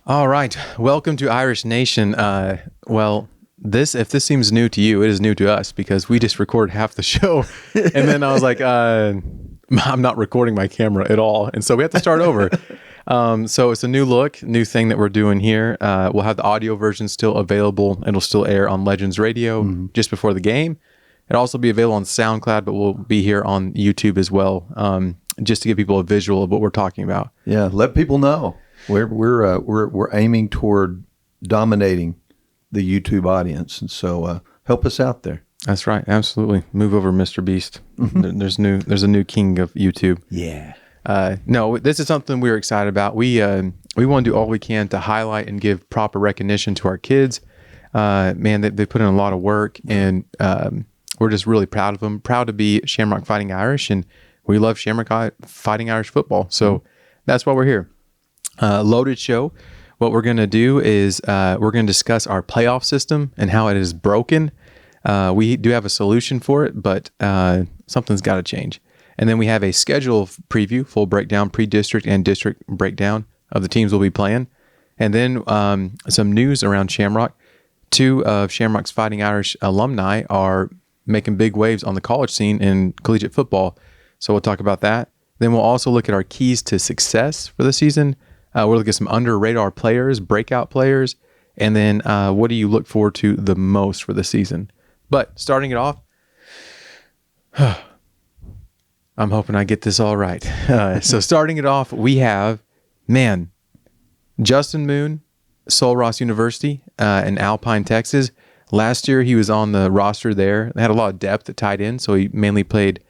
All right. Welcome to Irish Nation. If this seems new to you, it is new to us because we just record half the show. And then I was like, I'm not recording my camera at all. And so we have to start over. So it's a new look, new thing that we're doing here. We'll have the audio version still available. It'll still air on Legends Radio just before the game. It'll also be available on SoundCloud, but we'll be here on YouTube as well, just to give people a visual of what we're talking about. Yeah, let people know. We're aiming toward dominating the YouTube audience, and so help us out there. That's right, absolutely. Move over, Mr. Beast. There's a new king of YouTube. Yeah. No, this is something we're excited about. We want to do all we can to highlight and give proper recognition to our kids. Man, they put in a lot of work, and we're just really proud of them. Proud to be Shamrock Fighting Irish, and we love Shamrock Fighting Irish football. So that's why we're here. Loaded show. What we're going to do is we're going to discuss our playoff system and how it is broken. We do have a solution for it, but something's got to change. And then we have a schedule preview, full breakdown, pre-district and district breakdown of the teams we'll be playing. And then some news around Shamrock. Two of Shamrock's Fighting Irish alumni are making big waves on the college scene in collegiate football. So we'll talk about that. Then we'll also look at our keys to success for the season. We'll look at some under-radar players, breakout players, and then what do you look forward to the most for the season? But starting it off, I'm hoping I get this all right. So starting it off, we have, Justin Moon, Sul Ross University in Alpine, Texas. Last year, he was on the roster there. They had a lot of depth at tight end, so he mainly played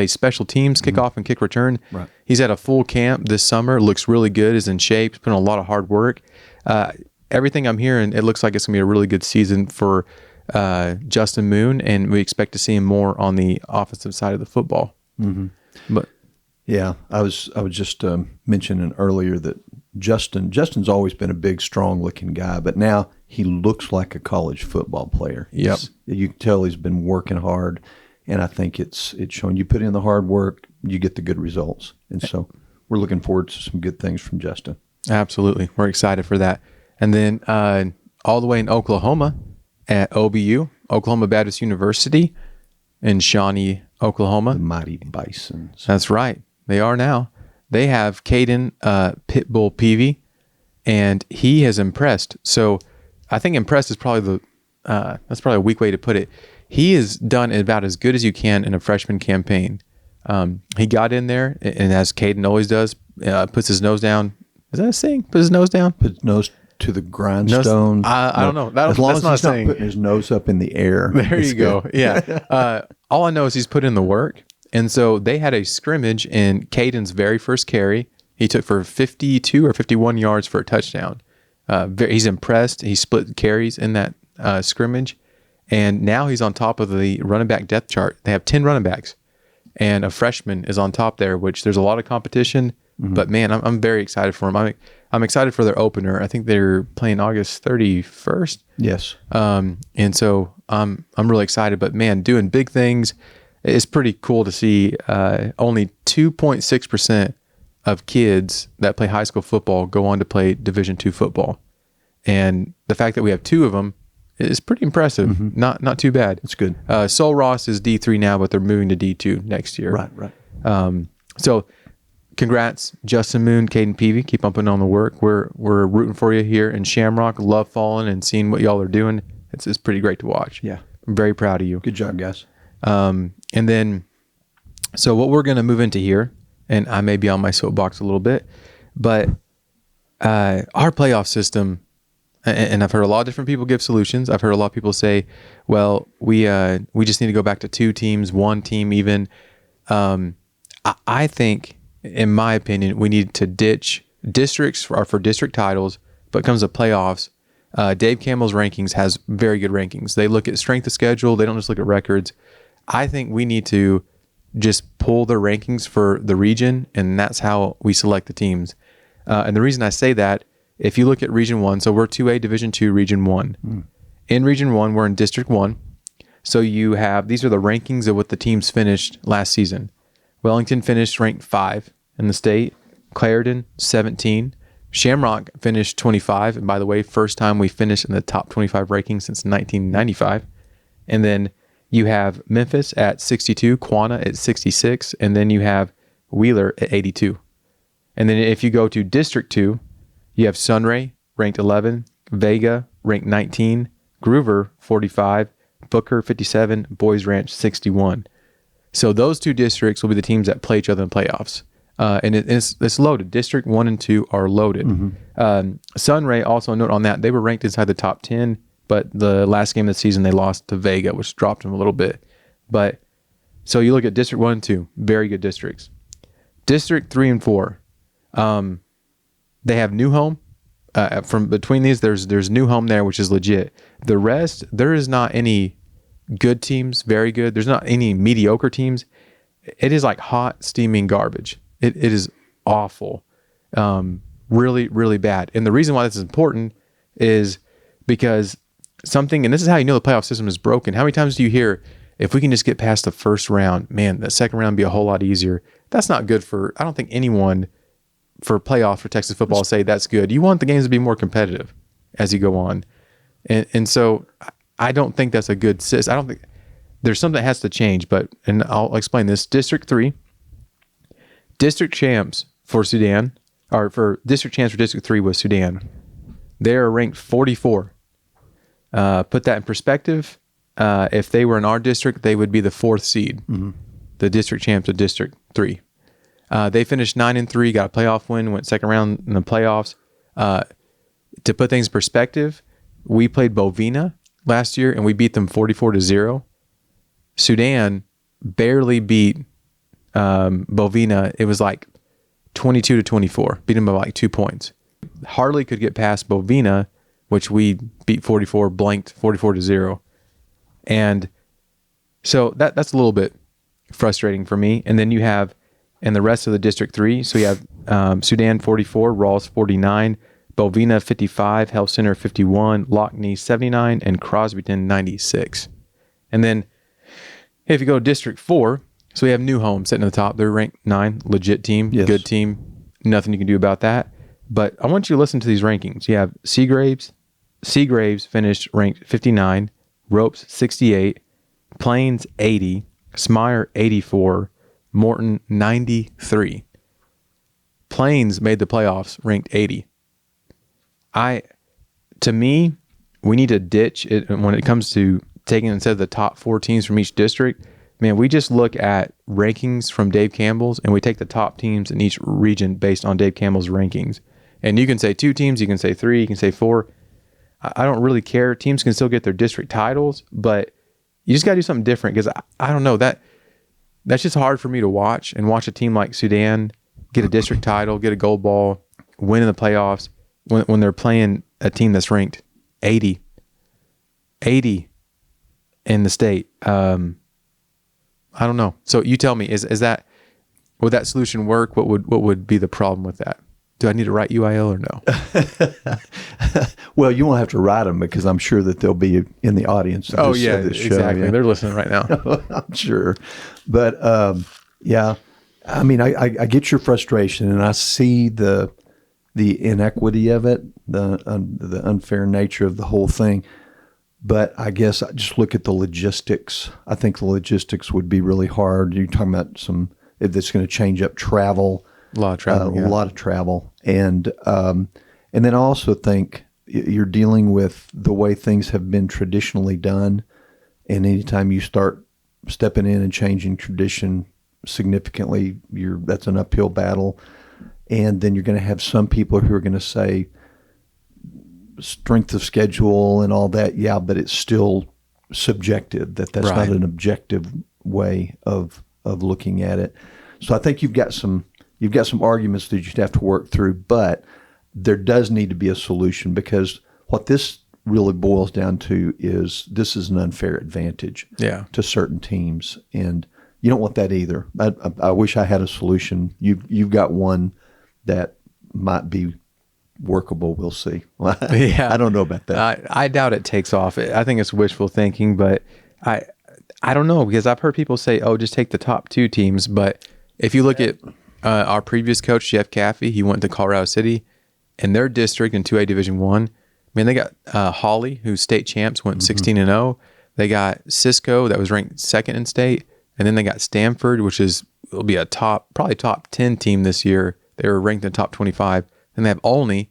special teams, kickoff and kick return. Right. He's had a full camp this summer. Looks really good. Is in shape. He's putting a lot of hard work. Everything I'm hearing, it looks like it's going to be a really good season for Justin Moon, and we expect to see him more on the offensive side of the football. Mm-hmm. But yeah, I was just mentioning earlier that Justin's always been a big, strong-looking guy, but now he looks like a college football player. Yep. You can tell he's been working hard. And I think it's showing. You put in the hard work, you get the good results. And so we're looking forward to some good things from Justin. Absolutely. We're excited for that. And then all the way in Oklahoma at OBU, Oklahoma Baptist University in Shawnee, Oklahoma. The mighty Bisons. That's right. They are now. They have Caden Pitbull Peavy, and he has impressed. So I think impressed is probably that's probably a weak way to put it. He has done about as good as you can in a freshman campaign. He got in there, and as Caden always does, puts his nose down. Is that a saying? Put his nose down? Put his nose to the grindstone. I don't know. As long that's as not he's not putting his nose up in the air. There you go. Yeah. All I know is he's put in the work. And so they had a scrimmage in Caden's very first carry. He took for 52 or 51 yards for a touchdown. He's impressed. He split carries in that scrimmage. And now he's on top of the running back depth chart. They have 10 running backs, and a freshman is on top there, which there's a lot of competition. Mm-hmm. But man, I'm very excited for him. I'm excited for their opener. I think they're playing August 31st. Yes. And so I'm really excited. But man, doing big things. It's pretty cool to see. Only 2.6% of kids that play high school football go on to play Division II football, and the fact that we have two of them. It's pretty impressive. Mm-hmm. Not too bad. It's good. Sul Ross is D3 now, but they're moving to D2 next year. Right. So congrats, Justin Moon, Caden Peavy. Keep up on the work. We're rooting for you here in Shamrock. Love following and seeing what y'all are doing. It's pretty great to watch. Yeah. I'm very proud of you. Good job, guys. And then, so what we're going to move into here, and I may be on my soapbox a little bit, but our playoff system, and I've heard a lot of different people give solutions. I've heard a lot of people say, well, we just need to go back to two teams, one team even. I think, in my opinion, we need to ditch districts for district titles, but it comes to playoffs. Dave Campbell's rankings has very good rankings. They look at strength of schedule. They don't just look at records. I think we need to just pull the rankings for the region, and that's how we select the teams. And the reason I say that, if you look at Region 1, so we're 2A Division 2, Region 1. Mm. In Region 1, we're in District 1. So you have, these are the rankings of what the teams finished last season. Wellington finished ranked 5 in the state. Clarendon, 17. Shamrock finished 25. And by the way, first time we finished in the top 25 rankings since 1995. And then you have Memphis at 62, Quanah at 66, and then you have Wheeler at 82. And then if you go to District 2, you have Sunray ranked 11, Vega ranked 19, Groover 45, Booker 57, Boys Ranch 61. So those two districts will be the teams that play each other in playoffs. And it's loaded. District 1 and 2 are loaded. Sunray, also a note on that, they were ranked inside the top 10, but the last game of the season they lost to Vega, which dropped them a little bit. But so you look at District 1 and 2, very good districts. District 3 and 4, they have New Home. From between these, there's New Home there, which is legit. The rest, there is not any good teams, very good. There's not any mediocre teams. It is like hot, steaming garbage. It is awful. Really, really bad. And the reason why this is important is because something, and this is how you know the playoff system is broken. How many times do you hear, if we can just get past the first round, man, the second round would be a whole lot easier. That's not good for, I don't think anyone for playoffs for Texas football say that's good. You want the games to be more competitive as you go on. And so I don't think that's a good system. I don't think, there's something that has to change, and I'll explain this. District 3, district champs for Sudan, or for district champs for District 3 was Sudan. They are ranked 44. Put that in perspective. If they were in our district, they would be the 4th seed, the district champs of District 3. They finished 9-3, got a playoff win, went second round in the playoffs. To put things in perspective, we played Bovina last year and we beat them 44-0. Sudan barely beat Bovina. It was like 22-24, beat them by like 2 points. Hardly could get past Bovina, which we beat blanked 44-0. And so that's a little bit frustrating for me. And then you have, and the rest of the District 3, so you have Sudan 44, Rawls 49, Bovina 55, Health Center 51, Lockney 79, and Crosbyton 96. And then if you go to District 4, so we have New Home sitting at the top. They're ranked 9, legit team, good team, nothing you can do about that. But I want you to listen to these rankings. You have Seagraves finished ranked 59, Ropes 68, Plains 80, Smyre 84, Morton 93. Plains made the playoffs ranked 80. To me, we need to ditch it when it comes to taking, instead of the top 4 teams from each district. Man, we just look at rankings from Dave Campbell's and we take the top teams in each region based on Dave Campbell's rankings. And you can say 2 teams, you can say 3, you can say 4. I don't really care. Teams can still get their district titles, but you just got to do something different, because I don't know, that's just hard for me to watch a team like Sudan get a district title, get a gold ball, win in the playoffs when they're playing a team that's ranked 80 in the state. I don't know. So you tell me, would that solution work? What would be the problem with that? Do I need to write UIL or no? Well, you won't have to write them, because I'm sure that they'll be in the audience. Of this show. Exactly. Yeah. They're listening right now. I'm sure. But yeah, I mean, I get your frustration, and I see the inequity of it, the unfair nature of the whole thing. But I guess I just look at the logistics. I think the logistics would be really hard. You're talking about if it's going to change up travel. A lot of travel. A lot of travel. And then I also think you're dealing with the way things have been traditionally done. And anytime you start stepping in and changing tradition significantly, that's an uphill battle. And then you're going to have some people who are going to say strength of schedule and all that. Yeah, but it's still subjective. That's right. Not an objective way of looking at it. So I think you've got some arguments that you'd have to work through, but there does need to be a solution, because what this really boils down to is this is an unfair advantage to certain teams, and you don't want that either. I wish I had a solution. You've got one that might be workable. We'll see. I don't know about that. I doubt it takes off. I think it's wishful thinking, but I don't know, because I've heard people say, oh, just take the top 2 teams. But if you look at our previous coach, Jeff Caffey, he went to Colorado City, in their district in 2A Division 1. Man, they got Hawley, who's state champs, went 16-0. They got Cisco, that was ranked second in state. And then they got Stanford, which will be probably top 10 team this year. They were ranked in the top 25. Then they have Alumni,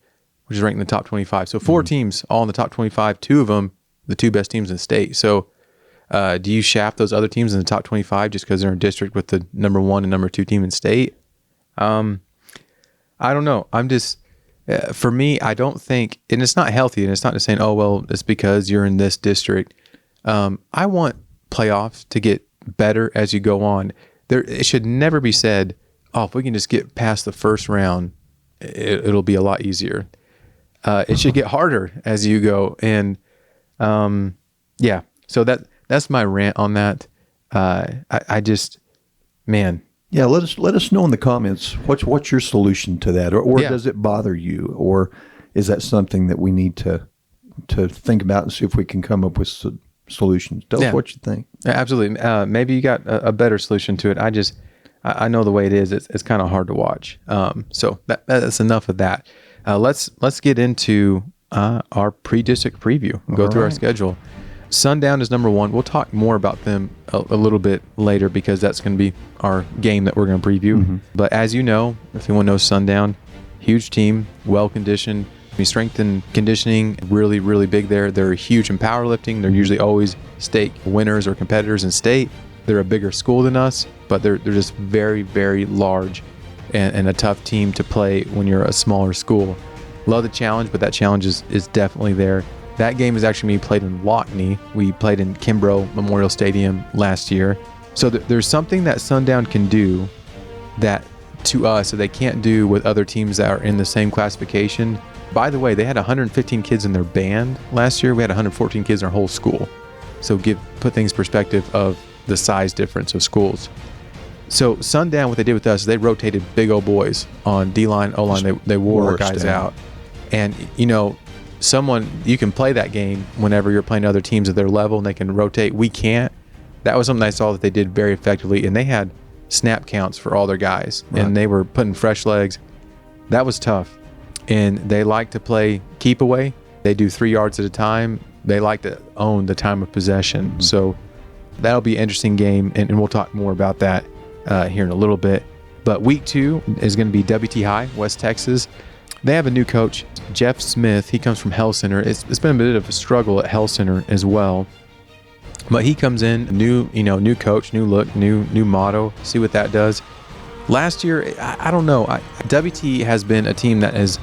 which is ranked in the top 25. So 4 teams all in the top 25. 2 of them, the 2 best teams in the state. So do you shaft those other teams in the top 25 just because they're in district with the number 1 and number 2 team in state? I don't know. I'm just, for me, I don't think, and it's not healthy, and it's not just saying, oh, well, it's because you're in this district. I want playoffs to get better as you go on. It should never be said, oh, if we can just get past the first round, it'll be a lot easier. It should get harder as you go. And so that's my rant on that. I just, man. Yeah, let us know in the comments what's your solution to that, or does it bother you, or is that something that we need to think about and see if we can come up with solutions? Tell us what you think. Absolutely. Maybe you got a better solution to it. I know the way it is. It's kind of hard to watch. So that's enough of that. Let's get into our pre-district preview. Go through our schedule. Sundown is number 1. We'll talk more about them a little bit later because that's going to be our game that we're going to preview. But as you know, if anyone knows Sundown, huge team, well-conditioned. Strength and conditioning, really, really big there. They're huge in powerlifting. They're usually always state winners or competitors in state. They're a bigger school than us, but they're just very, very large and a tough team to play when you're a smaller school. Love the challenge, but that challenge is definitely there. That game is actually being played in Lockney. We played in Kimbrough Memorial Stadium last year. So there's something that Sundown can do that to us that they can't do with other teams that are in the same classification. By the way, they had 115 kids in their band last year. We had 114 kids in our whole school. So put things in perspective of the size difference of schools. So Sundown, what they did with us is they rotated big old boys on D-line, O-line. They wore our guys out. And, you can play that game whenever you're playing other teams at their level and they can rotate. We can't. That was something I saw that they did very effectively. And they had snap counts for all their guys. Right. And they were putting fresh legs. That was tough. And they like to play keep away. They do 3 yards at a time. They like to own the time of possession. So that'll be an interesting game, and we'll talk more about that here in a little bit. But week 2 is going to be WT High, West Texas. They have a new coach, Jeff Smith. He comes from Hell Center. It's been a bit of a struggle at Hell Center as well. But he comes in, new coach, new look, new motto. See what that does. Last year, I don't know. WT has been a team that has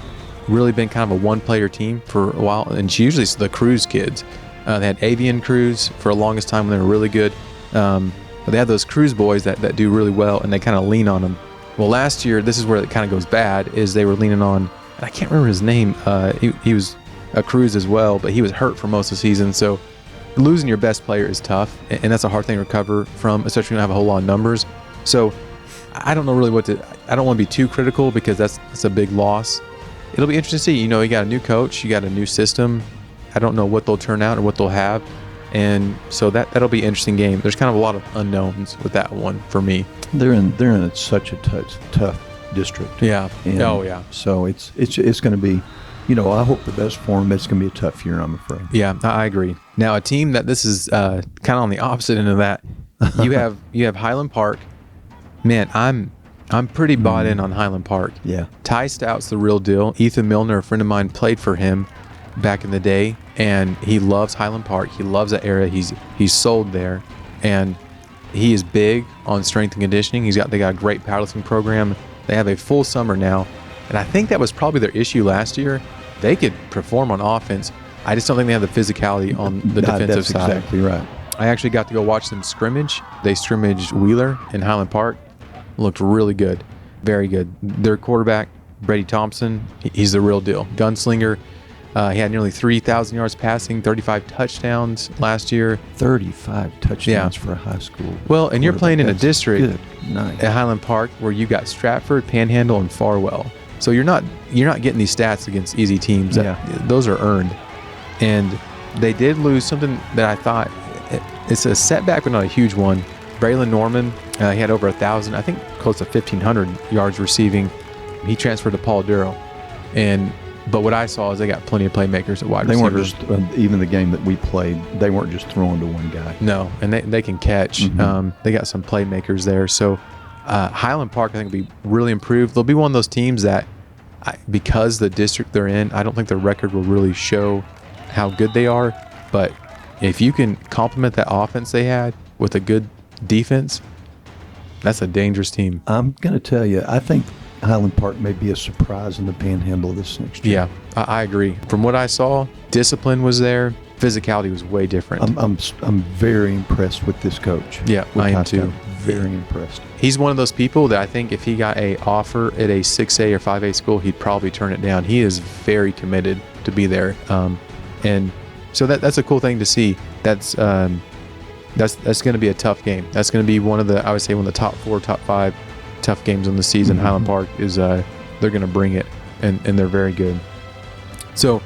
really been kind of a one-player team for a while, and usually it's the Cruz kids. They had Avian Cruz for the longest time when they were really good. But they have those Cruz boys that do really well, and they kind of lean on them. Well, last year, this is where it kind of goes bad, is they were leaning on, and I can't remember his name. He was a Cruz as well, but he was hurt for most of the season. So losing your best player is tough, and that's a hard thing to recover from, especially when you have a whole lot of numbers. So I don't know really I don't want to be too critical because that's a big loss. It'll be interesting to see. You got a new coach, you got a new system. I don't know what they'll turn out or what they'll have. And so that'll be an interesting game. There's kind of a lot of unknowns with that one for me. They're in such a tough district. Yeah. And so it's going to be, I hope the best for them. It's going to be a tough year, I'm afraid. Yeah, I agree. Now a team that this is kind of on the opposite end of that. You have Highland Park. Man, I'm pretty bought in on Highland Park. Yeah. Ty Stout's the real deal. Ethan Milner, a friend of mine, played for him back in the day, and he loves Highland Park. He loves that area. He's sold there, and he is big on strength and conditioning. They got a great powerlifting program. They have a full summer now, and I think that was probably their issue last year. They could perform on offense. I just don't think they have the physicality on the defensive side. That's exactly right. I actually got to go watch them scrimmage. They scrimmaged Wheeler in Highland Park. Looked really good. Very good. Their quarterback, Brady Thompson, he's the real deal. Gunslinger. He had nearly 3,000 yards passing, 35 touchdowns last year. 35 touchdowns for a high school. Well, and you're playing in a district nice. At Highland Park where you got Stratford, Panhandle, and Farwell. So you're not getting these stats against easy teams. Those are earned. And they did lose something that I thought it's a setback, but not a huge one. Braylon Norman, he had over 1,000, I think close to 1,500 yards receiving. He transferred to Paul Durrow. And But what I saw is they got plenty of playmakers at wide They receiver. weren't just, even the game that we played, they weren't just throwing to one guy. No, and they can catch. They got some playmakers there. So Highland Park, I think, will be really improved. They'll be one of those teams that, because the district they're in, I don't think their record will really show how good they are. But if you can complement that offense they had with a good defense, that's a dangerous team. I'm going to tell you, I think Highland Park may be a surprise in the Panhandle this next year. Yeah, I agree. From what I saw, discipline was there. Physicality was way different. I'm very impressed with this coach. Yeah, I am too. Very impressed. He's one of those people that I think if he got a offer at a 6A or 5A school, he'd probably turn it down. He is very committed to be there. And so that's a cool thing to see. That's going to be a tough game. That's going to be one of the, I would say, one of the top 4, top 5 tough games on the season. Highland Park is they're going to bring it, and they're very good. So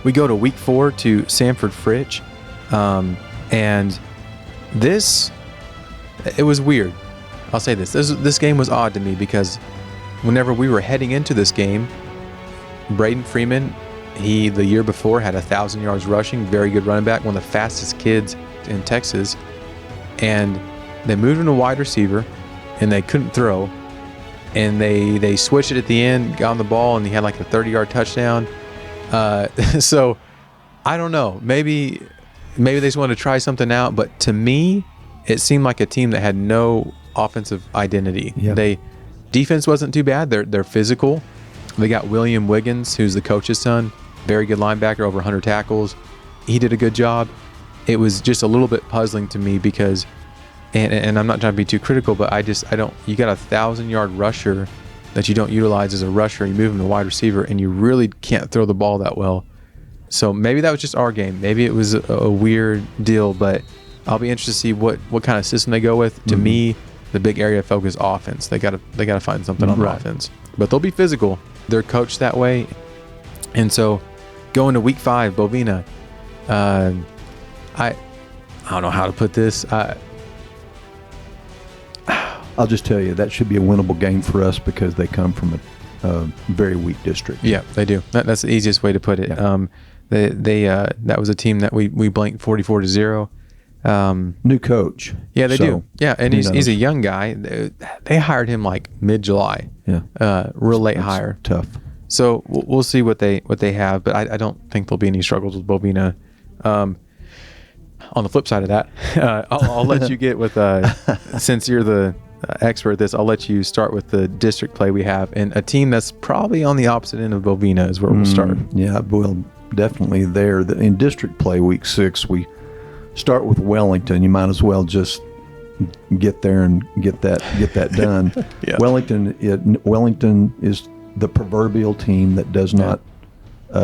we go to week 4 to Sanford-Fritch, and it was weird. I'll say this game was odd to me because whenever we were heading into this game, Braden Freeman, he the year before had 1,000 yards rushing, very good running back, one of the fastest kids in Texas, and they moved him to wide receiver, and they couldn't throw, and they switched it at the end, got on the ball, and he had like a 30-yard touchdown. So I don't know. Maybe they just wanted to try something out, but to me, it seemed like a team that had no offensive identity. Yep. Defense wasn't too bad. They're physical. They got William Wiggins, who's the coach's son, very good linebacker, over 100 tackles. He did a good job. It was just a little bit puzzling to me because, and I'm not trying to be too critical, but I don't. You got 1,000-yard rusher that you don't utilize as a rusher. You move him to wide receiver, and you really can't throw the ball that well. So maybe that was just our game. Maybe it was a weird deal, but I'll be interested to see what kind of system they go with. To me, the big area of focus is offense. They gotta find something on offense. But they'll be physical. They're coached that way. And so going to week 5, Bovina, I don't know how to put this. I'll just tell you, that should be a winnable game for us because they come from a very weak district. Yeah, they do. That's the easiest way to put it. Yeah. That was a team that we blanked 44-0. New coach. Yeah, they do. Yeah, and he's a young guy. They hired him like mid-July. Yeah, real late hire. Tough. So we'll see what they have, but I don't think there'll be any struggles with Bovina. On the flip side of that, I'll let you get with since you're the expert at this, I'll let you start with the district play we have, and a team that's probably on the opposite end of Bovina is where we'll start. Yeah, well, definitely there. In district play week 6, we start with Wellington. You might as well just get there and get that done. Yeah. Wellington is the proverbial team that does not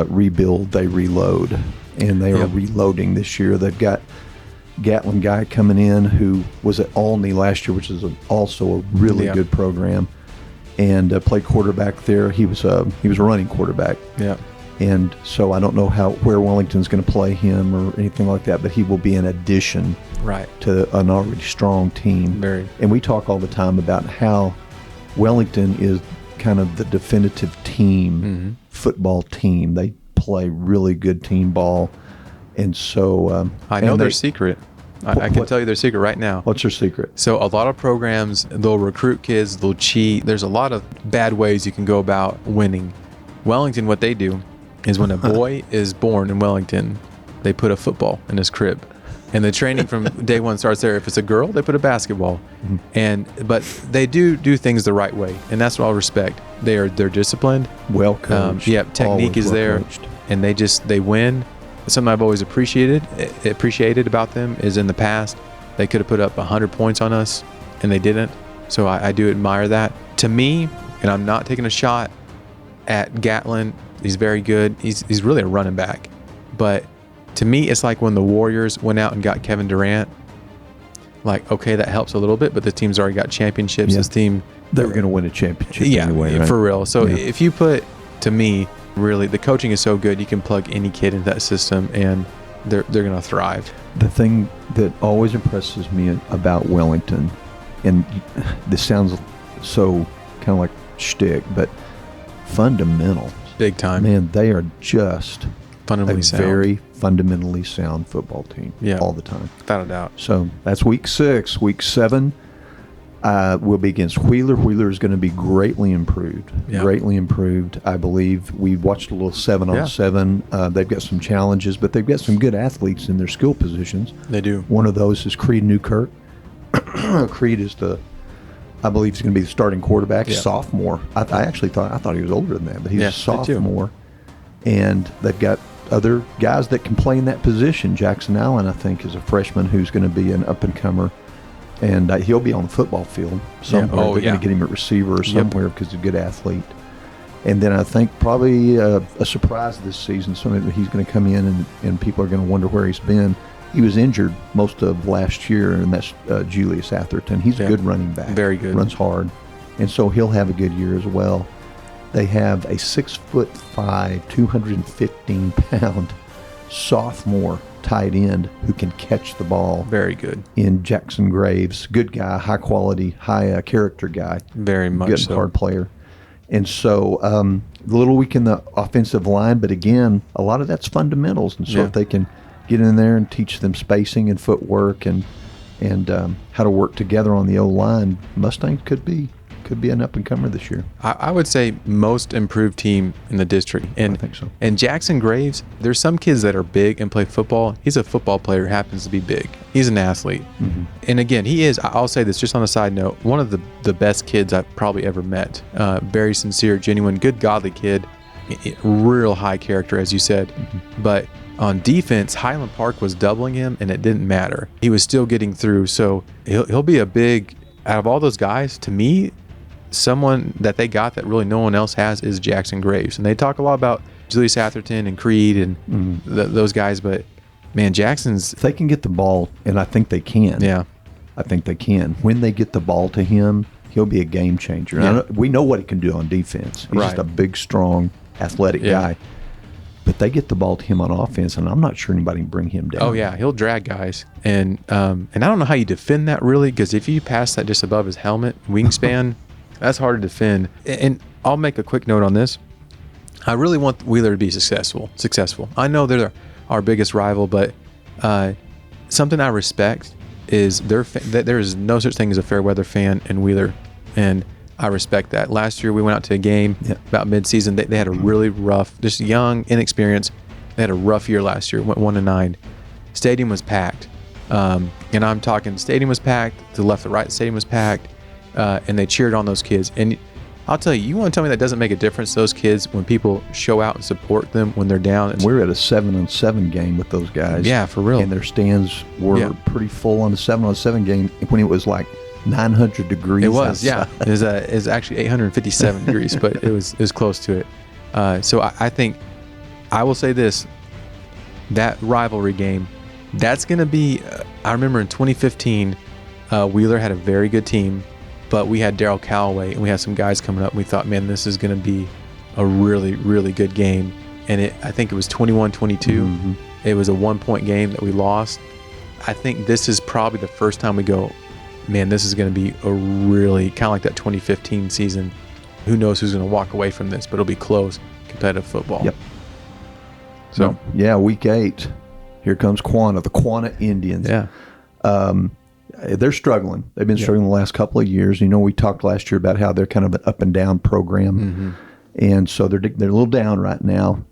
rebuild; they reload, and they are reloading this year. They've got Gatlin guy coming in who was at Alumni last year, which is also a really good program, and played quarterback there. He was a running quarterback. Yeah. And so I don't know where Wellington's going to play him or anything like that, but he will be an addition to an already strong team. And we talk all the time about how Wellington is kind of the definitive team, football team. They play really good team ball. And so I know their secret. I can tell you their secret right now. What's their secret? So a lot of programs, they'll recruit kids, they'll cheat. There's a lot of bad ways you can go about winning. Wellington, what they do is when a boy is born in Wellington, they put a football in his crib. And the training from day one starts there. If it's a girl, they put a basketball. But they do things the right way, and that's what I'll respect. They're disciplined. Well coached. Technique is there, and they win. Something I've always appreciated about them is in the past, they could have put up 100 points on us, and they didn't. So I do admire that. To me, and I'm not taking a shot at Gatlin, he's very good. He's really a running back. But to me, it's like when the Warriors went out and got Kevin Durant. Like, okay, that helps a little bit, but the team's already got championships. Yeah. This team, they're going to win a championship anyway, right? For real. So if you put, to me, really, the coaching is so good, you can plug any kid into that system, and they're going to thrive. The thing that always impresses me about Wellington, and this sounds so kind of like shtick, but fundamentals. Big time. Man, they are just Fundamentally a sound. very fundamentally sound football team all the time. Without a doubt. So that's week 6. Week 7 will be against Wheeler. Wheeler is going to be greatly improved. Yeah. Greatly improved, I believe. We watched a little 7-on-7. They've got some challenges, but they've got some good athletes in their skill positions. They do. One of those is Creed Newkirk. Creed is I believe he's going to be the starting quarterback, sophomore. I thought he was older than that, but he's a sophomore. And they've got other guys that can play in that position. Jackson Allen, I think, is a freshman who's going to be an up-and-comer, and he'll be on the football field somewhere. They're going to get him at receiver or somewhere because he's a good athlete. And then I think probably a surprise this season, something that he's going to come in and people are going to wonder where he's been. He was injured most of last year, and that's Julius Atherton. He's a good running back. Very good. Runs hard. And so he'll have a good year as well. They have a 6'5", 215-pound sophomore tight end who can catch the ball. Very good. In Jackson Graves. Good guy, high quality, high character guy. Very much good so. Hard player. And so a little weak in the offensive line, but again, a lot of that's fundamentals. And so if they can get in there and teach them spacing and footwork and how to work together on the O-line, Mustang could be an up-and-comer this year. I would say most improved team in the district. And I think so. And Jackson Graves, there's some kids that are big and play football. He's a football player who happens to be big. He's an athlete. Mm-hmm. And again, he is, I'll say this just on a side note, one of the best kids I've probably ever met. Very sincere, genuine, good, godly kid. Real high character, as you said. Mm-hmm. But on defense, Highland Park was doubling him, and it didn't matter. He was still getting through. So he'll be a big, out of all those guys, to me, someone that they got that really no one else has is Jackson Graves. And they talk a lot about Julius Atherton and Creed and those guys, but man, Jackson's... If they can get the ball, and I think they can. Yeah. I think they can. When they get the ball to him, he'll be a game changer. Yeah. We know what he can do on defense. He's just a big, strong, athletic guy. But they get the ball to him on offense, and I'm not sure anybody can bring him down. Oh, yeah. He'll drag guys. And I don't know how you defend that, really, because if you pass that just above his helmet, wingspan... That's hard to defend. And I'll make a quick note on this. I really want Wheeler to be successful. I know they're our biggest rival, but something I respect is that there is no such thing as a fair weather fan in Wheeler, and I respect that. Last year we went out to a game about midseason. They had a really rough, just young, inexperienced. They had a rough year last year. Went 1-9. Stadium was packed, and I'm talking. Stadium was packed to the left, to right. Stadium was packed. And they cheered on those kids. And I'll tell you want to tell me that doesn't make a difference to those kids when people show out and support them when they're down? We're at a 7-on-7 game with those guys. Yeah, for real. And their stands were pretty full on the 7-on-7 game when it was like 900 degrees. It was, outside. It was actually 857 degrees, but it was close to it. So I think I will say this: that rivalry game, that's going to be. I remember in 2015, Wheeler had a very good team. But we had Daryl Calloway, and we had some guys coming up. And we thought, man, this is going to be a really, really good game. And I think it was 21-22. Mm-hmm. It was a 1-point game that we lost. I think this is probably the first time we go, man, this is going to be a really, kind of like that 2015 season. Who knows who's going to walk away from this, but it'll be close, competitive football. Yep. So, week 8. Here comes Quanah, the Quanah Indians. Yeah. They're struggling. They've been struggling the last couple of years. You know, we talked last year about how they're kind of an up and down program, and so they're a little down right now.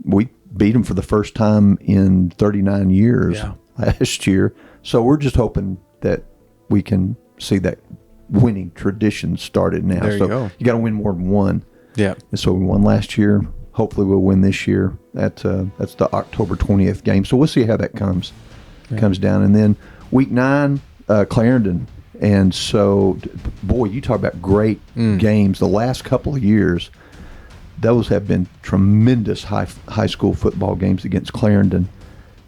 We beat them for the first time in 39 years last year, so we're just hoping that we can see that winning tradition started now. There you go. You got to win more than one. Yeah. And so we won last year. Hopefully, we'll win this year. That's the October 20th game. So we'll see how that comes down, and then. Week 9, Clarendon. And so, boy, you talk about great games. The last couple of years, those have been tremendous high school football games against Clarendon.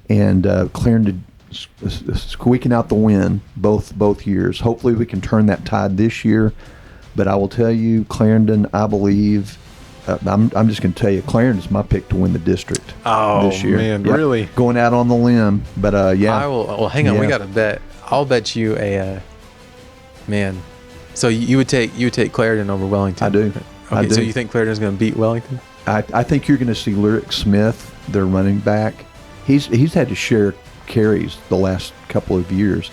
And Clarendon squeaking out the win both years. Hopefully we can turn that tide this year. But I will tell you, Clarendon, I believe... I'm just going to tell you, Clarendon's my pick to win the district this year. Oh, man, really? Going out on the limb, but I will. Well, hang on, we got to bet. I'll bet you man. So you would take Clarendon over Wellington? I do. Okay, so you think Clarendon's going to beat Wellington? I think you're going to see Lyric Smith, their running back. He's had to share carries the last couple of years.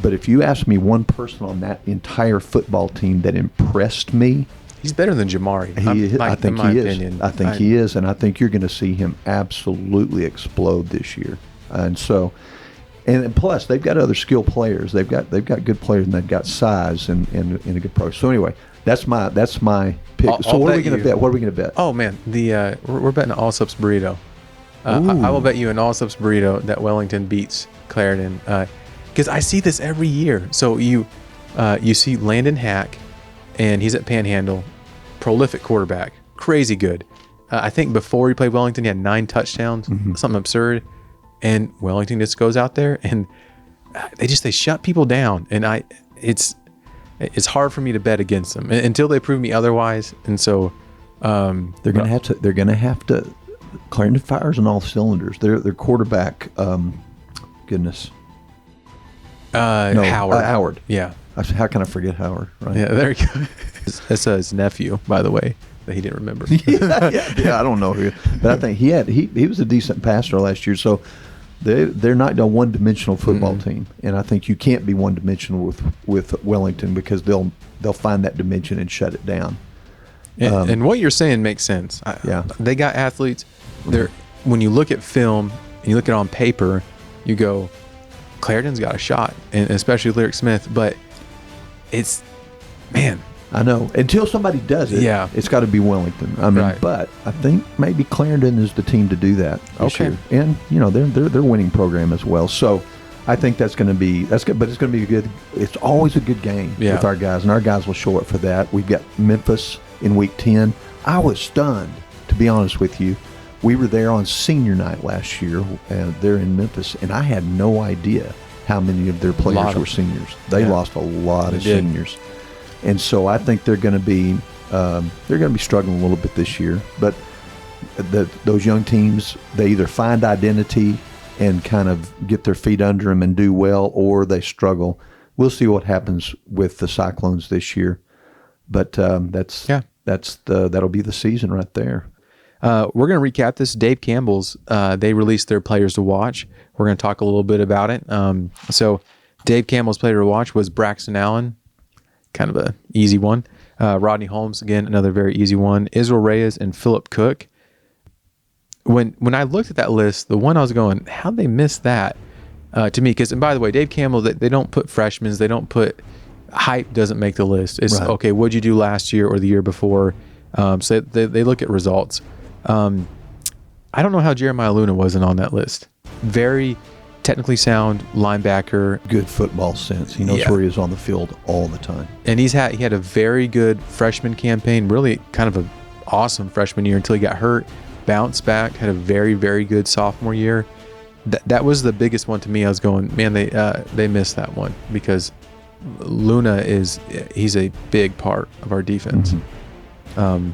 But if you ask me one person on that entire football team that impressed me, he's better than Jamari. I think he is. I think he is, and I think you're going to see him absolutely explode this year. And so, and plus they've got other skilled players. They've got good players, and they've got size and a good pro. So anyway, that's my pick. So what are we going to bet? What are we going to bet? Oh man, we're betting an all-subs burrito. I will bet you an all-subs burrito that Wellington beats Clarendon. Because I see this every year. So you see Landon Hack, and he's at Panhandle, prolific quarterback, crazy good. I think before he played Wellington, he had 9 touchdowns, something absurd. And Wellington just goes out there and they shut people down. And it's hard for me to bet against them until they prove me otherwise. And so they're gonna have to. Clarendon fires on all cylinders. Their quarterback, goodness. Howard. Yeah. How can I forget Howard? Right. Yeah, there you go. That's his nephew, by the way, that he didn't remember. yeah, I don't know who, but I think he was a decent passer last year. So they're not a one-dimensional football team, and I think you can't be one-dimensional with Wellington because they'll find that dimension and shut it down. And what you're saying makes sense. They got athletes. When you look at film and you look at it on paper, you go, Clarendon's got a shot, and especially Lyric Smith. But it's, man, I know until somebody does it. Yeah, it's got to be Wellington. I mean, right. But I think maybe Clarendon is the team to do that this year. And they're winning program as well. So I think that's good. But it's going to be a good. It's always a good game with our guys, and our guys will show up for that. We've got Memphis in week 10. I was stunned, to be honest with you. We were there on senior night last year, and they're in Memphis, and I had no idea how many of their players were seniors. They lost a lot of seniors, and so I think they're going to be struggling a little bit this year. But those young teams, they either find identity and kind of get their feet under them and do well, or they struggle. We'll see what happens with the Cyclones this year, but that'll be the season right there. We're going to recap this. Dave Campbell's, they released their players to watch. We're going to talk a little bit about it. So Dave Campbell's player to watch was Braxton Allen, kind of a easy one. Rodney Holmes, again, another very easy one. Israel Reyes and Philip Cook. When I looked at that list, the one I was going, how'd they miss that to me? And by the way, Dave Campbell, they don't put freshmen. They don't put hype doesn't make the list. It's right. Okay, what'd you do last year or the year before? So they look at results. I don't know how Jeremiah Luna wasn't on that list. Very technically sound linebacker. Good football sense. He knows where he is on the field all the time. And he had a very good freshman campaign, really kind of an awesome freshman year until he got hurt, bounced back, had a very, very good sophomore year. That was the biggest one to me. I was going, man, they missed that one because Luna he's a big part of our defense. Mm-hmm.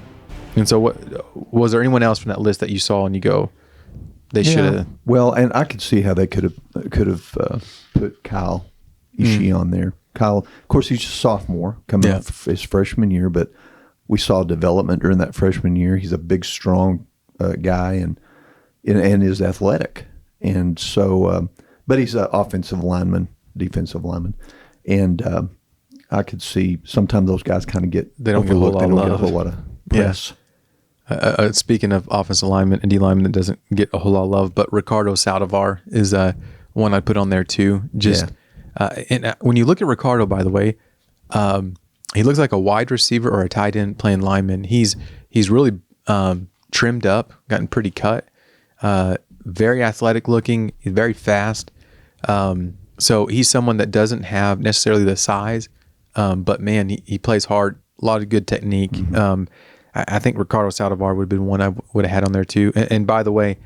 And so, what was there anyone else from that list that you saw and you go, they should have? Well, and I could see how they could have put Kyle Ishii on there. Kyle, of course, he's a sophomore coming off his freshman year, but we saw development during that freshman year. He's a big, strong guy and is athletic, and so, but he's an offensive lineman, defensive lineman, and I could see sometimes those guys kind of get overlooked. They don't get a whole lot of press. Speaking of offensive lineman and D lineman that doesn't get a whole lot of love, but Ricardo Saldivar is one I'd put on there too. And when you look at Ricardo, by the way, he looks like a wide receiver or a tight end playing lineman. He's really trimmed up, gotten pretty cut, very athletic looking, very fast. So he's someone that doesn't have necessarily the size, but man, he plays hard, a lot of good technique. Mm-hmm. I think Ricardo Saldivar would have been one I would have had on there too. And by the way,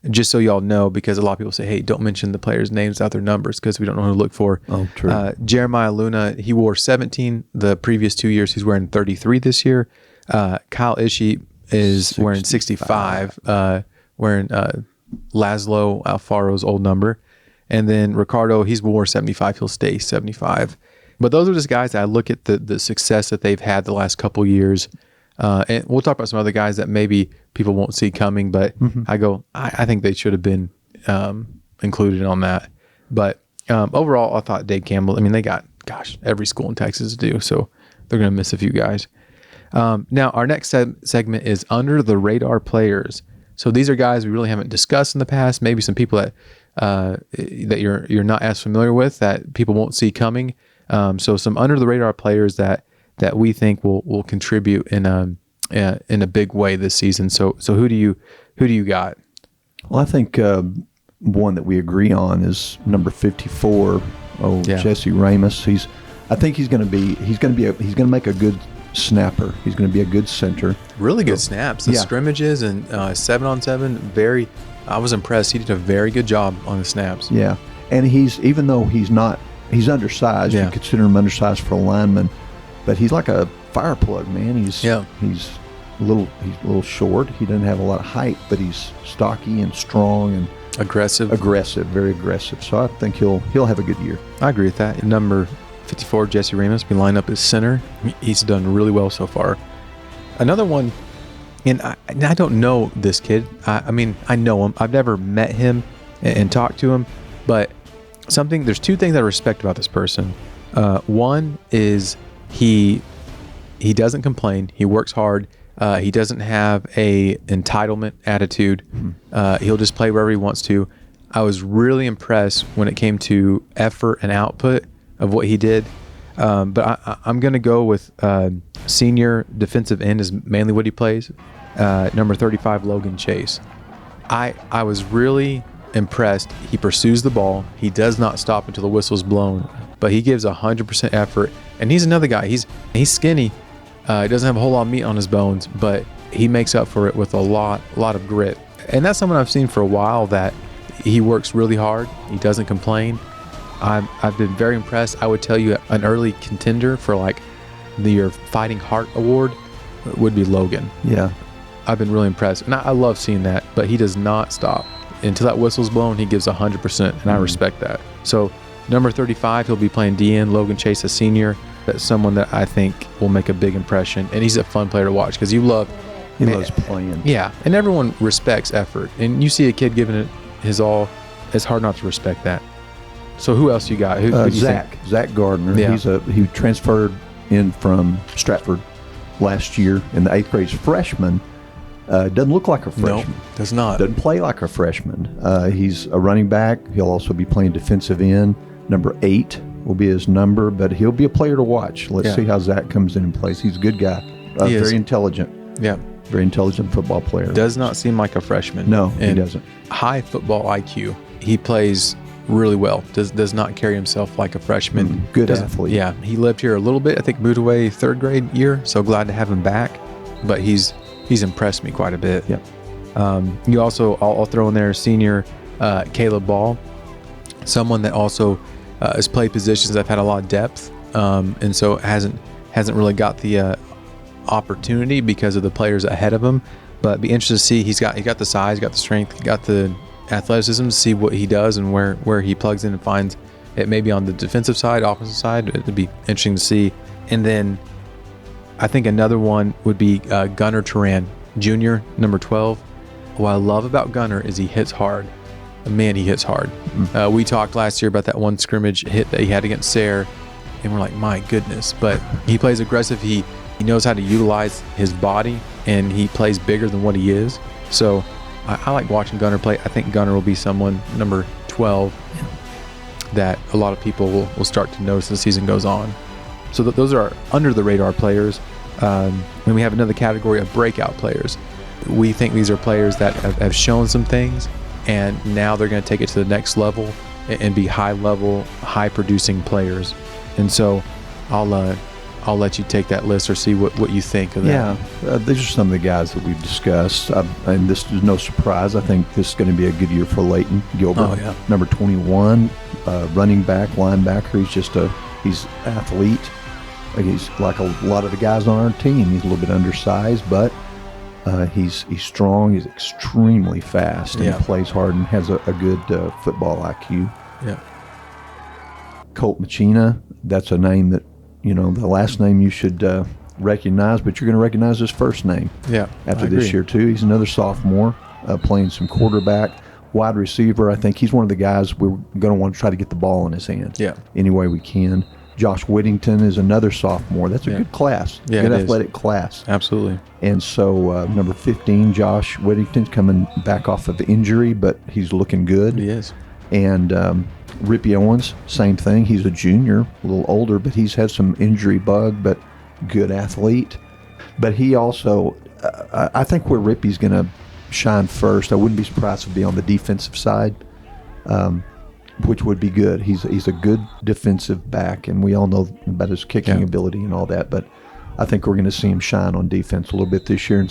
just so y'all know, because a lot of people say, hey, don't mention the players' names without their numbers because we don't know who to look for. Oh, true. Jeremiah Luna, he wore 17 the previous 2 years. He's wearing 33 this year. Kyle Ishii is wearing 65, wearing Laszlo Alfaro's old number. And then Ricardo, he's wore 75. He'll stay 75. But those are just guys that I look at the success that they've had the last couple years. And we'll talk about some other guys that maybe people won't see coming, but I think they should have been included on that. But overall, I thought Dave Campbell, I mean, they got, every school in Texas to do, so they're going to miss a few guys. Now, our next segment is Under the Radar Players. So these are guys we really haven't discussed in the past, maybe some people that that you're not as familiar with, that people won't see coming. So some under the radar players that we think will contribute in a big way this season. So who do you got? Well, I think one that we agree on is number 54. Jesse Ramos. I think he's going to make a good snapper. He's going to be a good center. Really good snaps. The scrimmages and 7-on-7. I was impressed. He did a very good job on the snaps. Yeah, and even though he's undersized. You consider him undersized for a lineman, but he's like a fire plug, man. He's a little short. He doesn't have a lot of height, but he's stocky and strong and aggressive, very aggressive. So I think he'll have a good year. I agree with that. Number 54, Jesse Ramos, been lined up as center. He's done really well so far. Another one, and I don't know this kid. I mean, I know him. I've never met him and talked to him, but there's two things I respect about this person. One is he doesn't complain. He works hard. He doesn't have a entitlement attitude. He'll just play wherever he wants to. I was really impressed when it came to effort and output of what he did. But I'm going to go with senior defensive end is mainly what he plays. Number 35, Logan Chase. I was really impressed. He pursues the ball. He does not stop until the whistle's blown, but he gives 100% effort. And he's another guy. He's skinny. He doesn't have a whole lot of meat on his bones, but he makes up for it with a lot of grit. And that's someone I've seen for a while, that he works really hard. He doesn't complain. I've been very impressed. I would tell you an early contender for like your Fighting Heart Award would be Logan. Yeah. I've been really impressed. And I love seeing that, but he does not stop. Until that whistle's blown, he gives 100%, and I respect that. So number 35, he'll be playing DN. Logan Chase, a senior. That's someone that I think will make a big impression, and he's a fun player to watch because he loves playing. Yeah, and everyone respects effort, and you see a kid giving it his all, it's hard not to respect that. So who else you got? Who do you think? Zach Gardner. Yeah. He transferred in from Stratford last year in the 8th grade. He's a freshman. Doesn't look like a freshman. No, does not. Doesn't play like a freshman. He's a running back. He'll also be playing defensive end. Number 8 will be his number, but he'll be a player to watch. Let's see how Zach comes in and plays. He's a good guy. Very intelligent. Yeah. Very intelligent football player. Does not seem like a freshman. No, he doesn't. High football IQ. He plays really well. Does not carry himself like a freshman. Good athlete. Yeah. He lived here a little bit. I think moved away 3rd grade year. So glad to have him back. But he's impressed me quite a bit. Yep. You also, I'll throw in there senior Caleb Ball, someone that also has played positions that have had a lot of depth, and so hasn't really got the opportunity because of the players ahead of him. But be interested to see. He's got the size, got the strength, got the athleticism to see what he does and where he plugs in and finds it. Maybe on the defensive side, offensive side, it'd be interesting to see. And then I think another one would be Gunnar Turan, junior, number 12. What I love about Gunnar is he hits hard. Man, he hits hard. We talked last year about that one scrimmage hit that he had against Sayre, and we're like, my goodness. But he plays aggressive. He knows how to utilize his body, and he plays bigger than what he is. So I like watching Gunnar play. I think Gunnar will be someone, number 12, that a lot of people will start to notice as the season goes on. So those are our under-the-radar players. And we have another category of breakout players. We think these are players that have shown some things, and now they're going to take it to the next level and be high-level, high-producing players. And so I'll let you take that list or see what you think of that. Yeah, these are some of the guys that we've discussed. And this is no surprise. I think this is going to be a good year for Leighton Gilbert. Oh, yeah. Number 21, running back, linebacker. He's an athlete. He's like a lot of the guys on our team. He's a little bit undersized, but he's strong. He's extremely fast and plays hard and has a good football IQ. Yeah. Colt Machina, that's a name that, the last name you should recognize, but you're going to recognize his first name. Yeah, after this year too. He's another sophomore, playing some quarterback, wide receiver. I think he's one of the guys we're going to want to try to get the ball in his hand. Yeah, any way we can. Josh Whittington is another sophomore. That's a good class. Yeah, good athletic class. Absolutely. And so number 15, Josh Whittington's coming back off of injury, but he's looking good. He is. And Rippy Owens, same thing. He's a junior, a little older, but he's had some injury bug, but good athlete. But he also, I think where Rippy's going to shine first, I wouldn't be surprised to be on the defensive side, which would be good. He's a good defensive back, and we all know about his kicking ability and all that, but I think we're going to see him shine on defense a little bit this year. And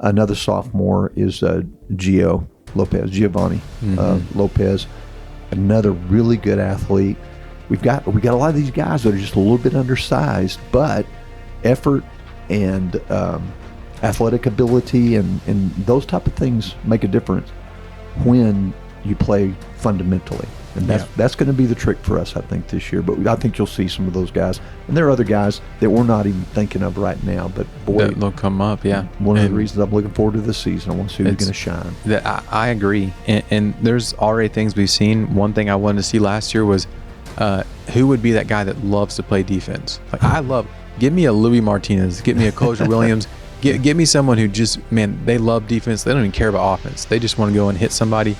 another sophomore is Giovanni Lopez, another really good athlete. We got a lot of these guys that are just a little bit undersized, but effort and athletic ability and those type of things make a difference when you play fundamentally. And that's going to be the trick for us, I think, this year. But I think you'll see some of those guys. And there are other guys that we're not even thinking of right now. But, boy, they'll come up, One of the reasons I'm looking forward to this season, I want to see who's going to shine. I agree. And there's already things we've seen. One thing I wanted to see last year was who would be that guy that loves to play defense. Give me a Louis Martinez. Give me a Kosher Williams. Give me someone who just, they love defense. They don't even care about offense. They just want to go and hit somebody.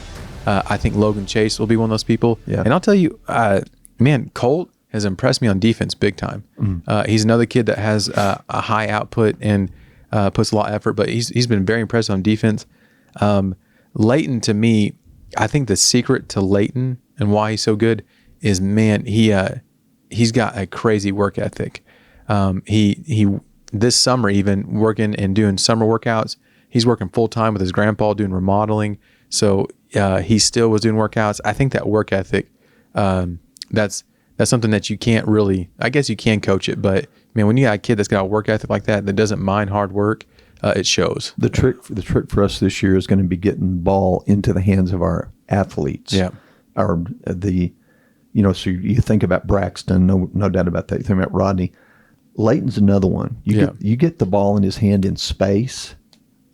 I think Logan Chase will be one of those people. Yeah. And I'll tell you, Colt has impressed me on defense big time. He's another kid that has a high output and puts a lot of effort, but he's been very impressive on defense. Leighton, to me, I think the secret to Leighton and why he's so good is, he's got a crazy work ethic. He this summer, even working and doing summer workouts, he's working full time with his grandpa doing remodeling. So he still was doing workouts. I think that work ethic, that's something that you can't really, I guess you can coach it, but when you got a kid that's got a work ethic like that doesn't mind hard work, it shows. The trick for us this year is going to be getting the ball into the hands of our athletes. Yeah. So you think about Braxton, no doubt about that. You think about Rodney. Leighton's another one. You get the ball in his hand in space,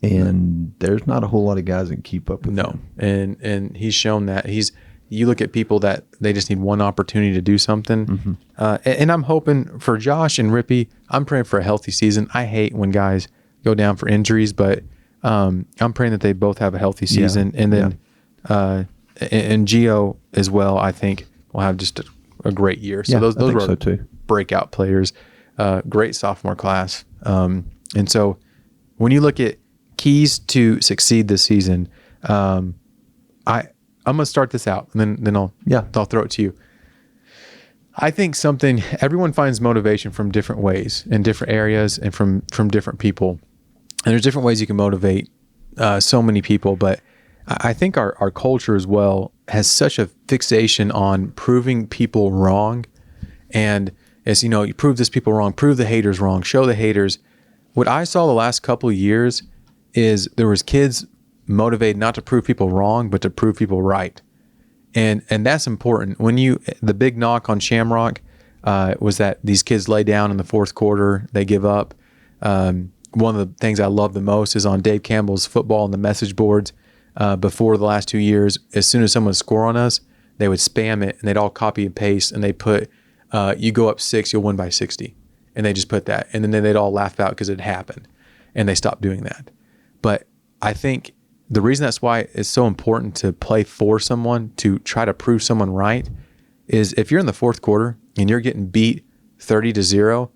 and there's not a whole lot of guys that can keep up with him. And he's shown that. You look at people that they just need one opportunity to do something. And I'm hoping for Josh and Rippy, I'm praying for a healthy season. I hate when guys go down for injuries, but I'm praying that they both have a healthy season. And then and Gio as well, I think, will have just a great year. So those were breakout players. Great sophomore class. And so when you look at keys to succeed this season, I'm going to start this out, and then I'll throw it to you. I think everyone finds motivation from different ways in different areas and from different people. And there's different ways you can motivate so many people, but I think our culture as well has such a fixation on proving people wrong. And as you prove this people wrong, prove the haters wrong, show the haters. What I saw the last couple of years is there was kids motivated not to prove people wrong, but to prove people right. And that's important. The big knock on Shamrock was that these kids lay down in the fourth quarter, they give up. One of the things I love the most is on Dave Campbell's football and the message boards before the last 2 years. As soon as someone would score on us, they would spam it, and they'd all copy and paste, and they put, you go up 6, you'll win by 60. And they just put that. And then they'd all laugh out because it happened. And they stopped doing that. But I think the reason that's why it's so important to play for someone, to try to prove someone right, is if you're in the fourth quarter and you're getting beat 30-0,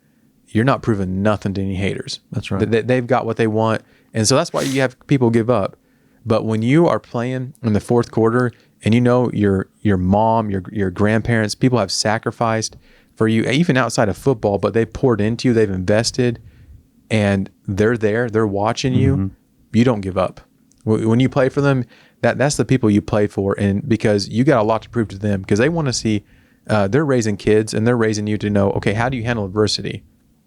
you're not proving nothing to any haters. That's right. They've got what they want. And so that's why you have people give up. But when you are playing in the fourth quarter and your mom, your grandparents, people have sacrificed for you, even outside of football, but they poured into you, they've invested, and they're there, they're watching you, you don't give up. When you play for them, that's the people you play for, and because you got a lot to prove to them, because they want to see, they're raising kids, and they're raising you to know, okay, how do you handle adversity?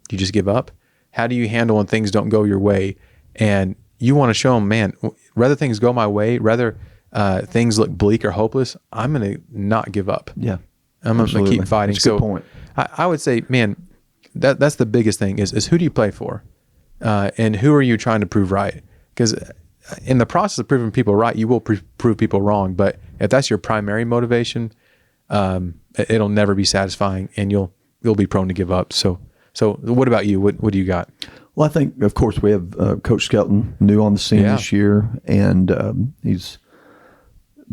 Do you just give up? How do you handle when things don't go your way? And you want to show them, man, rather things go my way, rather things look bleak or hopeless, I'm going to not give up. Yeah. I'm going to keep fighting. That's a good point. I would say, man, that's the biggest thing is who do you play for, and who are you trying to prove right? Because in the process of proving people right, you will prove people wrong. But if that's your primary motivation, it'll never be satisfying, and you'll be prone to give up. So what about you? What do you got? Well, I think, of course, we have Coach Skelton new on the scene this year, and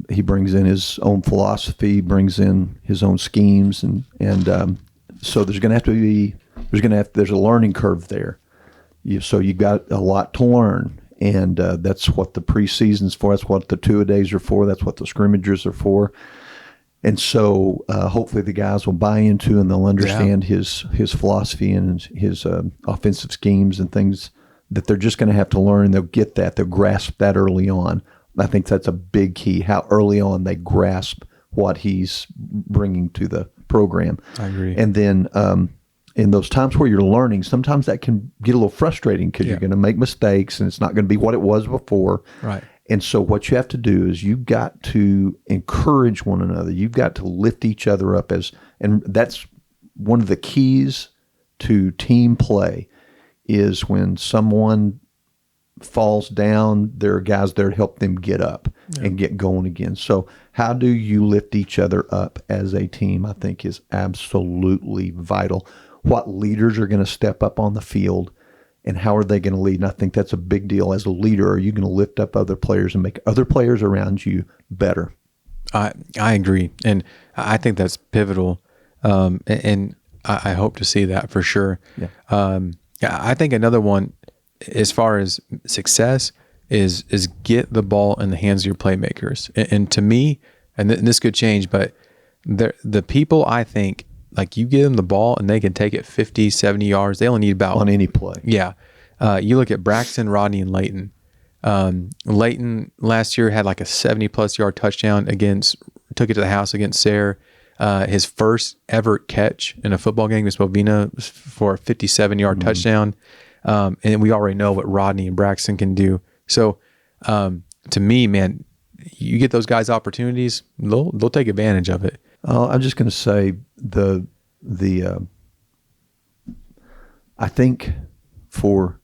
he brings in his own philosophy, brings in his own schemes, and so there's going to there's a learning curve there. So you've got a lot to learn, and that's what the preseason's for. That's what the two-a-days are for. That's what the scrimmages are for. And so hopefully the guys will buy into and they'll understand his philosophy and his offensive schemes and things that they're just going to have to learn. They'll get that. They'll grasp that early on. I think that's a big key, how early on they grasp what he's bringing to the program. I agree. And then in those times where you're learning, sometimes that can get a little frustrating because you're going to make mistakes and it's not going to be what it was before. Right. And so what you have to do is you've got to encourage one another. You've got to lift each other up and that's one of the keys to team play is when someone falls down, there are guys there to help them get up and get going again. So how do you lift each other up as a team, I think is absolutely vital. What leaders are going to step up on the field and how are they going to lead? And I think that's a big deal. As a leader, are you going to lift up other players and make other players around you better? I agree. And I think that's pivotal. And I hope to see that for sure. Yeah. I think another one, as far as success, is get the ball in the hands of your playmakers. And to me, and this could change, but the people I think, like you give them the ball and they can take it 50, 70 yards. They only need about... On any play. Yeah. You look at Braxton, Rodney, and Leighton. Leighton last year had like a 70-plus yard touchdown took it to the house against Sayre. His first ever catch in a football game against Bovina for a 57-yard touchdown. And we already know what Rodney and Braxton can do. So to me, man, you get those guys opportunities, they'll take advantage of it. I'm just going to say I think for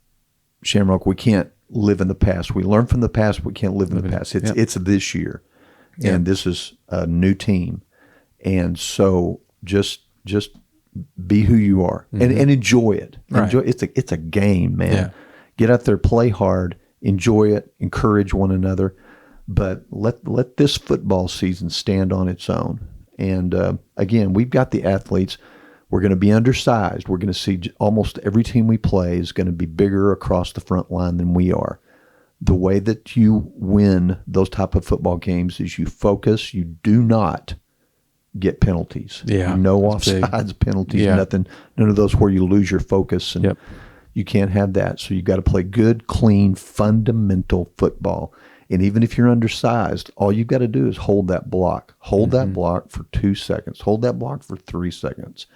Shamrock, we can't live in the past. We learn from the past, but we can't live in the past. It's this year, and this is a new team, and so just be who you are and enjoy it. Right. It's a game, man. Yeah. Get out there, play hard, enjoy it, encourage one another, but let this football season stand on its own. And again, we've got the athletes. We're going to be undersized. We're going to see almost every team we play is going to be bigger across the front line than we are. The way that you win those type of football games is you focus. You do not get penalties. Yeah, no offsides, penalties, nothing. None of those where you lose your focus. And you can't have that. So you got to play good, clean, fundamental football. And even if you're undersized, all you've got to do is hold that block. Hold that block for 2 seconds. Hold that block for 3 seconds.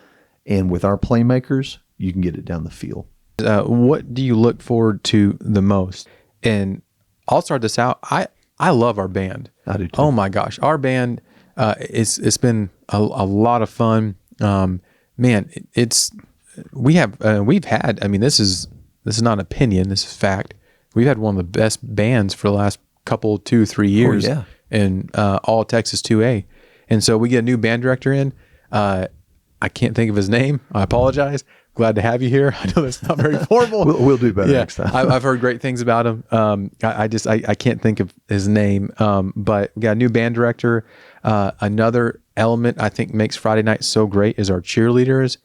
And with our playmakers, you can get it down the field. What do you look forward to the most? And I'll start this out. I love our band. I do too. Oh my gosh, our band. It's been a lot of fun. Man, we've had. I mean, this is not opinion. This is fact. We've had one of the best bands for the last couple 2-3 years in all Texas 2A. And so we get a new band director in. I can't think of his name. I apologize. Glad to have you here. I know that's not very formal. We'll do better next time. I've heard great things about him. I can't think of his name. But we got a new band director. Another element I think makes Friday night so great is our cheerleaders.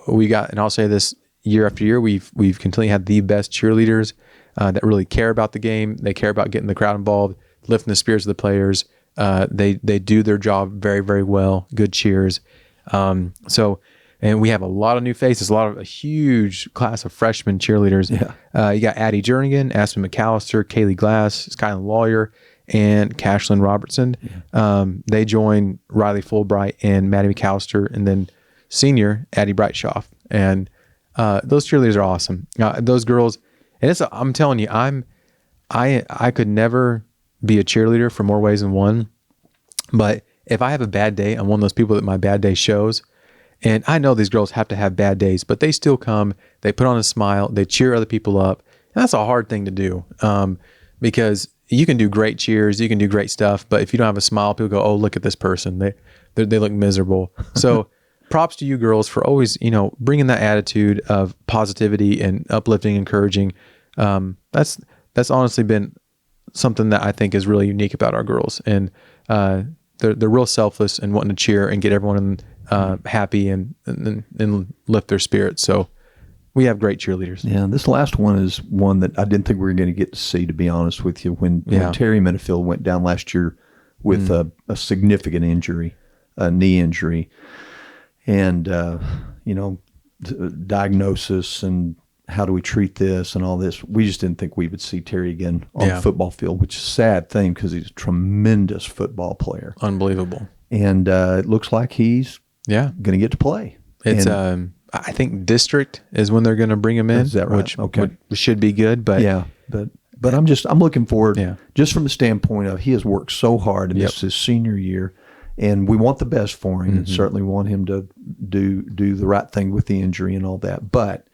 We got, and I'll say this year after year, we've continually had the best cheerleaders that really care about the game. They care about getting the crowd involved, lifting the spirits of the players. They do their job very, very well. Good cheers. And we have a lot of new faces, a huge class of freshman cheerleaders. Yeah. You got Addie Jernigan, Aspen McAllister, Kaylee Glass, Skyland Lawyer, and Cashlyn Robertson. Yeah. They join Riley Fulbright and Maddie McAllister, and then senior Addie Brightshoff. And those cheerleaders are awesome. Those girls, and I'm telling you, I could never be a cheerleader for more ways than one. But if I have a bad day, I'm one of those people that my bad day shows. And I know these girls have to have bad days, but they still come, they put on a smile, they cheer other people up. And that's a hard thing to do, because you can do great cheers, you can do great stuff, but if you don't have a smile, people go, oh, look at this person. They look miserable. So props to you girls for always, bringing that attitude of positivity and uplifting, encouraging. That's honestly been something that I think is really unique about our girls. And they're real selfless and wanting to cheer and get everyone happy and lift their spirits. So we have great cheerleaders. Yeah, this last one is one that I didn't think we were going to get to see, to be honest with you. When Terry Minifield went down last year with a significant injury, a knee injury, and diagnosis and how do we treat this and all this. We just didn't think we would see Terry again on the football field, which is a sad thing because he's a tremendous football player. Unbelievable. And it looks like he's going to get to play. It's I think district is when they're going to bring him in. Is that right? Which should be good. But but I'm looking forward, just from the standpoint of he has worked so hard, and this is his senior year, and we want the best for him, and certainly want him to do the right thing with the injury and all that. But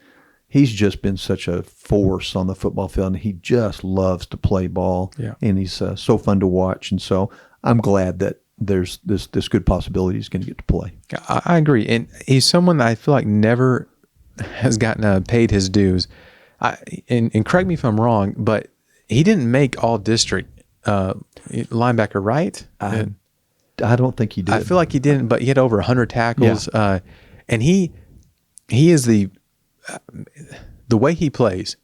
he's just been such a force on the football field, and he just loves to play ball, and he's so fun to watch. And so I'm glad that there's this good possibility he's going to get to play. I agree. And he's someone that I feel like never has gotten paid his dues. And correct me if I'm wrong, but he didn't make all district linebacker, right? I don't think he did. I feel like he didn't, but he had over 100 tackles. And he is the way he plays.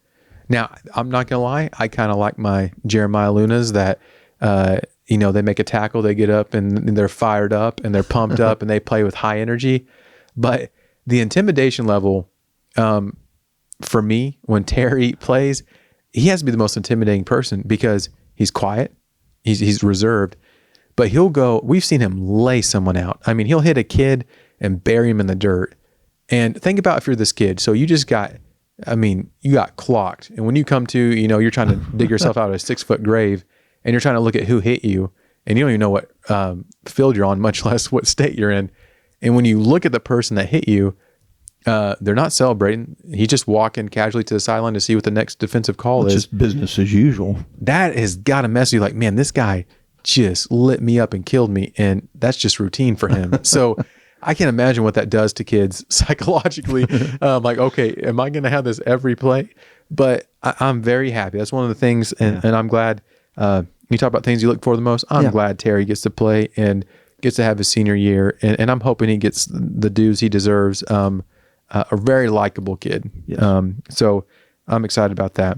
Now, I'm not going to lie. I kind of like my Jeremiah Lunas that, they make a tackle, they get up and they're fired up and they're pumped up and they play with high energy. But the intimidation level, for me, when Terry plays, he has to be the most intimidating person because he's quiet, he's reserved, but we've seen him lay someone out. I mean, he'll hit a kid and bury him in the dirt. And think about if you're this kid. So you got clocked. And when you come to, you're trying to dig yourself out of a 6-foot grave and you're trying to look at who hit you and you don't even know what field you're on, much less what state you're in. And when you look at the person that hit you, they're not celebrating. He's just walking casually to the sideline to see what the next defensive call is. Just business as usual. That has got to mess you like, man, this guy just lit me up and killed me. And that's just routine for him. So I can't imagine what that does to kids psychologically. Like, okay, am I going to have this every play? But I'm very happy. That's one of the things. And I'm glad you talk about things you look for the most. I'm glad Terry gets to play and gets to have his senior year. And I'm hoping he gets the dues he deserves. A very likable kid. Yes. So I'm excited about that.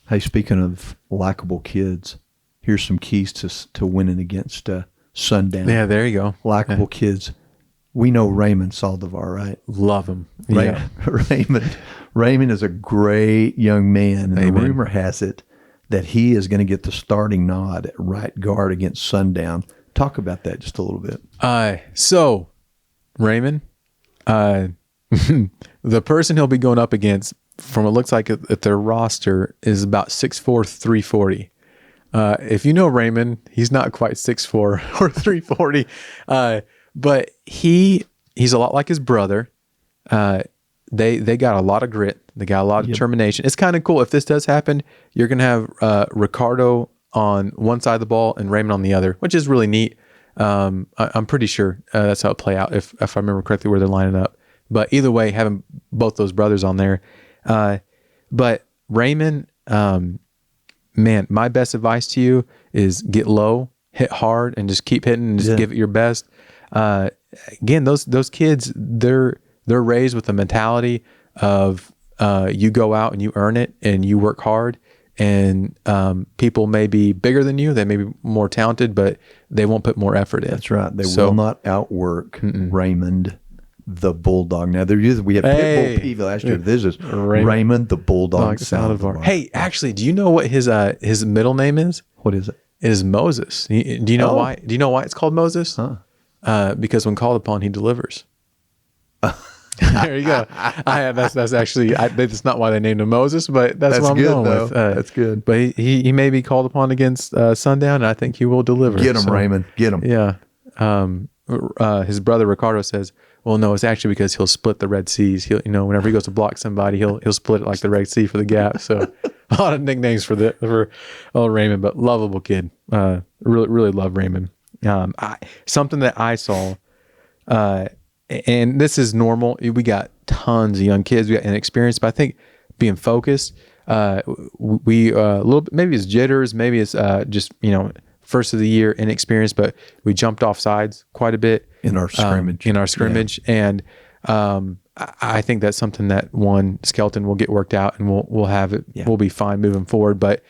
Hey, speaking of likable kids, here's some keys to winning against Sundown. Yeah, there you go. Likable kids. We know Raymond Saldivar, right? Love him. Raymond is a great young man. And the rumor has it that he is going to get the starting nod at right guard against Sundown. Talk about that just a little bit. So Raymond, the person he'll be going up against, from what looks like at their roster, is about 6'4", 340. If you know Raymond, he's not quite 6'4" or 340, but he's a lot like his brother. They got a lot of grit. They got a lot of determination. It's kind of cool. If this does happen, you're going to have Ricardo on one side of the ball and Raymond on the other, which is really neat. I'm pretty sure that's how it play out if I remember correctly where they're lining up. But either way, having both those brothers on there. But Raymond, man, my best advice to you is get low, hit hard, and just keep hitting and just give it your best. Again, those kids, they're raised with the mentality of you go out and you earn it and you work hard. And people may be bigger than you, they may be more talented, but they won't put more effort in. That's right. They will not outwork Raymond the Bulldog. Now we had Pitbull Peavy last year. This is Raymond the Bulldog Saldivar. Hey, actually, do you know what his middle name is? What is it? It is Moses. Do you know why? Do you know why it's called Moses? Because when called upon, he delivers. There you go. That's actually that's not why they named him Moses, but that's what I'm going with. That's good. But he may be called upon against Sundown, and I think he will deliver. Get him, Raymond. Get him. Yeah. His brother Ricardo says, Well, no, it's actually because he'll split the Red Seas. He'll, whenever he goes to block somebody, he'll split it like the Red Sea for the gap. So a lot of nicknames for old Raymond, but lovable kid. Really love Raymond. Something that I saw, and this is normal. We got tons of young kids. We got inexperienced, but I think being focused, we a little bit, maybe it's jitters, maybe it's just first of the year inexperienced, but we jumped off sides quite a bit in our scrimmage. And I think that's something that skeleton will get worked out, and we'll have it. Yeah. We'll be fine moving forward. But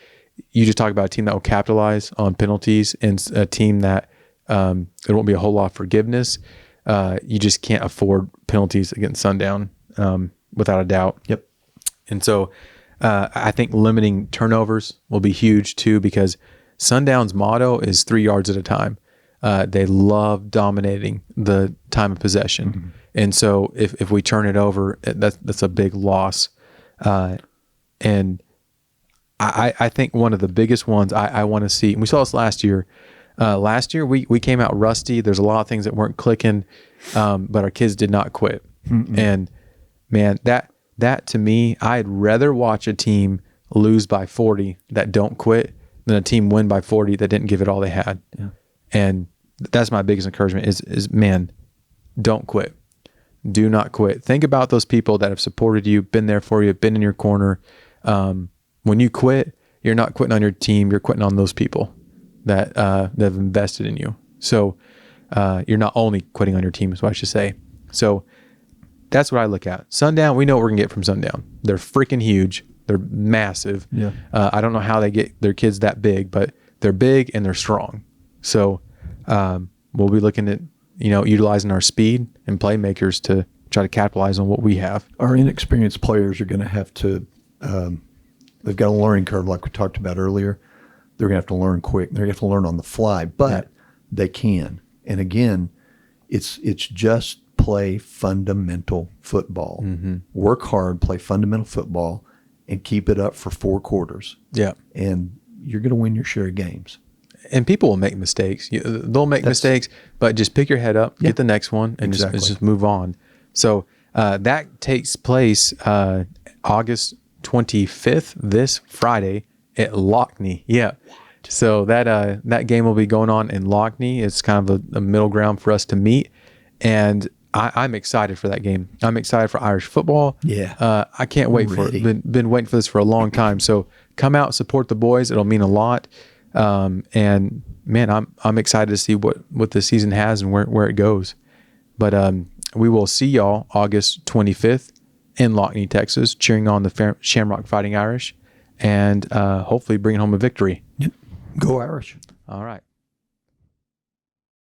you just talk about a team that will capitalize on penalties, and a team that there won't be a whole lot of forgiveness. You just can't afford penalties against Sundown, without a doubt. Yep. And so I think limiting turnovers will be huge too, because Sundown's motto is 3 yards at a time. They love dominating the time of possession. Mm-hmm. And so if we turn it over, that's a big loss. And I think one of the biggest ones I want to see, and we saw this last year. Last year we came out rusty. There's a lot of things that weren't clicking, but our kids did not quit. Mm-mm. And man, that to me, I'd rather watch a team lose by 40 that don't quit than a team win by 40 that didn't give it all they had. Yeah. And that's my biggest encouragement is man, don't quit. Do not quit. Think about those people that have supported you, been there for you, been in your corner. When you quit, you're not quitting on your team. You're quitting on those people that have invested in you. So you're not only quitting on your team, is what I should say. So that's what I look at. Sundown, we know what we're going to get from Sundown. They're freaking huge. They're massive. Yeah. I don't know how they get their kids that big, but they're big and they're strong. So we'll be looking at, utilizing our speed and playmakers to try to capitalize on what we have. Our inexperienced players are going to have to, they've got a learning curve like we talked about earlier. They're going to have to learn quick. They're going to have to learn on the fly, but they can. And again, it's just play fundamental football. Mm-hmm. Work hard, play fundamental football, and keep it up for 4 quarters. Yeah. And you're going to win your share of games. And people will make mistakes. They'll make mistakes, but just pick your head up, get the next one, and just move on. So that takes place August 25th, this Friday at Lockney. Yeah. So that game will be going on in Lockney. It's kind of a middle ground for us to meet. And I'm excited for that game. I'm excited for Irish football. Yeah. I can't wait for it. Been waiting for this for a long time. So come out, support the boys. It'll mean a lot. And man, I'm excited to see what the season has and where it goes. But we will see y'all August 25th in Lockney, Texas, cheering on the Shamrock Fighting Irish, and hopefully bringing home a victory. Yep. Go Irish. All right.